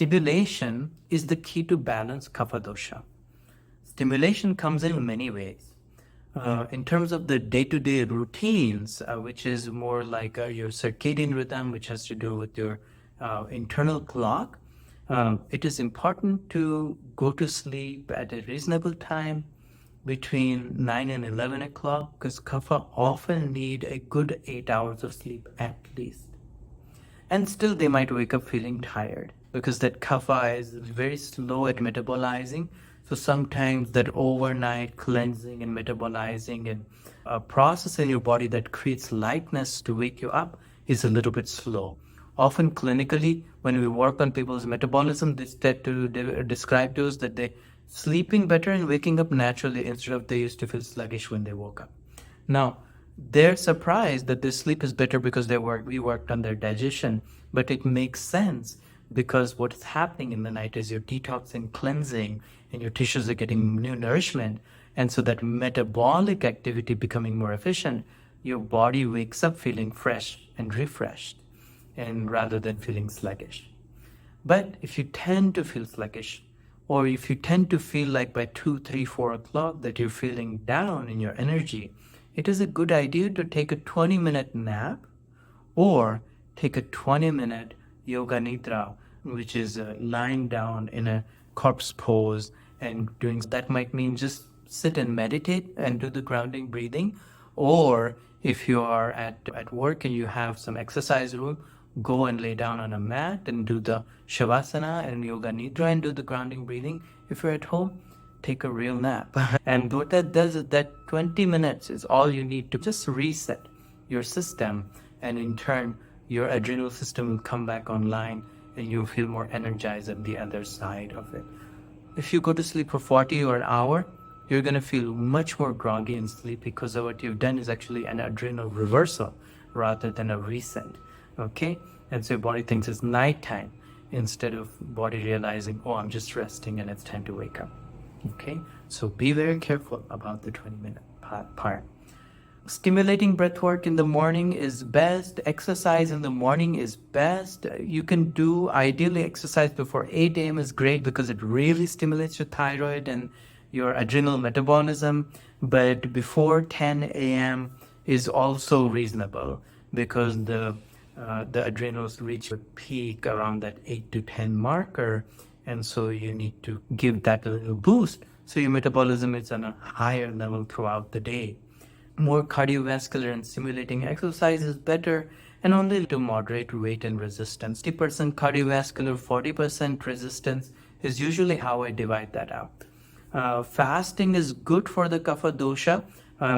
Stimulation is the key to balance kapha dosha. Stimulation comes in many ways. In terms of the day-to-day routines, which is more like your circadian rhythm, which has to do with your internal clock, it is important to go to sleep at a reasonable time between 9 and 11 o'clock because kapha often need a good 8 hours of sleep at least. And still they might wake up feeling tired because that kapha is very slow at metabolizing. So sometimes that overnight cleansing and metabolizing and a process in your body that creates lightness to wake you up is a little bit slow. Often clinically, when we work on people's metabolism, they tend to describe to us that they sleeping better and waking up naturally instead of they used to feel sluggish when they woke up. Now, they're surprised that their sleep is better because we worked on their digestion, but it makes sense because what is happening in the night is you're detoxing, cleansing, and your tissues are getting new nourishment. And so that metabolic activity becoming more efficient, your body wakes up feeling fresh and refreshed, and rather than feeling sluggish. But if you tend to feel sluggish, or if you tend to feel like by 2, 3, 4 o'clock that you're feeling down in your energy, it is a good idea to take a 20-minute nap or take a 20-minute yoga nidra, which is lying down in a corpse pose and doing that. Might mean just sit and meditate and do the grounding breathing. Or if you are at work and you have some exercise room, go and lay down on a mat and do the shavasana and yoga nidra and do the grounding breathing. If you're at home, take a real nap. And what that does is that 20 minutes is all you need to just reset your system, and in turn your adrenal system will come back online and you'll feel more energized on the other side of it. If you go to sleep for 40 or an hour, you're going to feel much more groggy and sleepy because of what you've done is actually an adrenal reversal rather than a reset. Okay? And so your body thinks it's nighttime instead of body realizing, oh, I'm just resting and it's time to wake up. Okay? So be very careful about the 20-minute part. Stimulating breath work in the morning is best. Exercise in the morning is best. You can do ideally exercise before 8 a.m. is great because it really stimulates your thyroid and your adrenal metabolism. But before 10 a.m. is also reasonable because the adrenals reach a peak around that 8 to 10 marker. And so you need to give that a little boost so your metabolism is on a higher level throughout the day. More cardiovascular and stimulating exercise is better, and only to moderate weight and resistance. 50% cardiovascular, 40% resistance is usually how I divide that out. Fasting is good for the kapha dosha.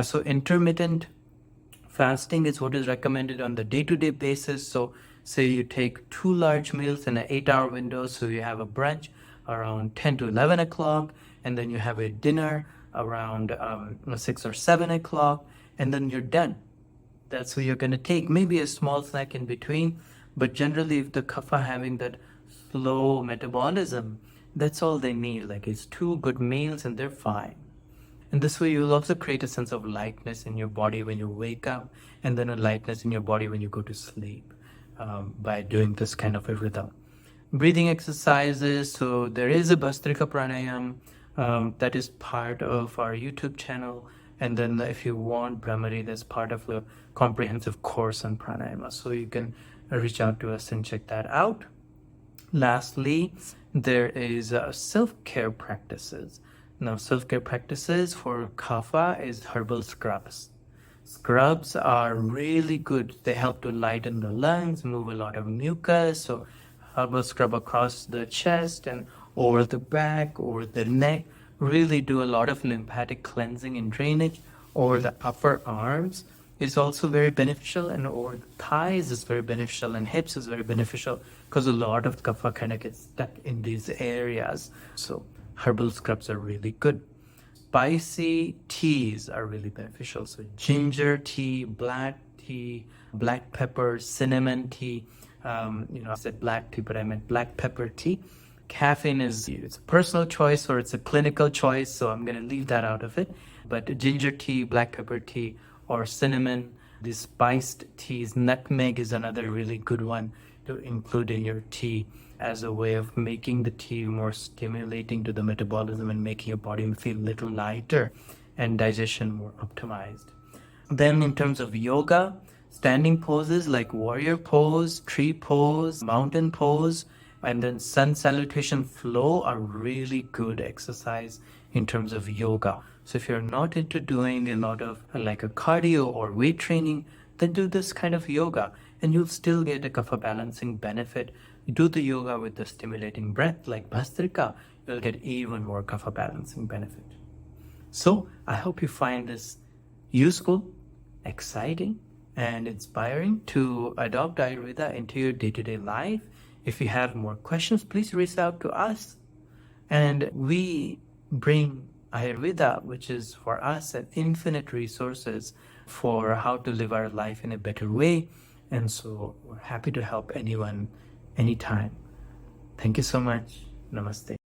So intermittent fasting is what is recommended on the day-to-day basis. So say you take 2 large meals in an 8-hour window. So you have a brunch around 10 to 11 o'clock, and then you have a dinner around 6 or 7 o'clock, and then you're done. That's what you're going to take. Maybe a small snack in between, but generally if the kapha having that slow metabolism, that's all they need. Like it's 2 good meals and they're fine. And this way you'll also create a sense of lightness in your body when you wake up, and then a lightness in your body when you go to sleep by doing this kind of a rhythm. Breathing exercises. So there is a Bhastrika pranayam that is part of our YouTube channel. And then if you want Brahmari, that's part of the comprehensive course on pranayama. So you can reach out to us and check that out. Lastly, there is self-care practices. Now, self-care practices for kapha is herbal scrubs. Scrubs are really good. They help to lighten the lungs, move a lot of mucus. So herbal scrub across the chest and over the back, over the neck, really do a lot of lymphatic cleansing and drainage. Over the upper arms is also very beneficial, and over the thighs is very beneficial, and hips is very beneficial because a lot of kapha kind of gets stuck in these areas. So herbal scrubs are really good. Spicy teas are really beneficial. So ginger tea, black pepper, cinnamon tea. I said black tea, but I meant black pepper tea. Caffeine it's a personal choice or it's a clinical choice, so I'm going to leave that out of it. But ginger tea, black pepper tea, or cinnamon, these spiced teas. Nutmeg is another really good one to include in your tea. as a way of making the tea more stimulating to the metabolism and making your body feel a little lighter and digestion more optimized. Then in terms of yoga, standing poses like warrior pose, tree pose, mountain pose, and then sun salutation flow are really good exercise in terms of yoga. So if you're not into doing a lot of like a cardio or weight training, then do this kind of yoga and you'll still get a kapha balancing benefit. You do the yoga with the stimulating breath like Bhastrika, you'll get even more kapha balancing benefit. So I hope you find this useful, exciting, and inspiring to adopt Ayurveda into your day-to-day life. If you have more questions, please reach out to us. And we bring Ayurveda, which is for us an infinite resources for how to live our life in a better way. And so we're happy to help anyone, anytime. Thank you so much. Namaste.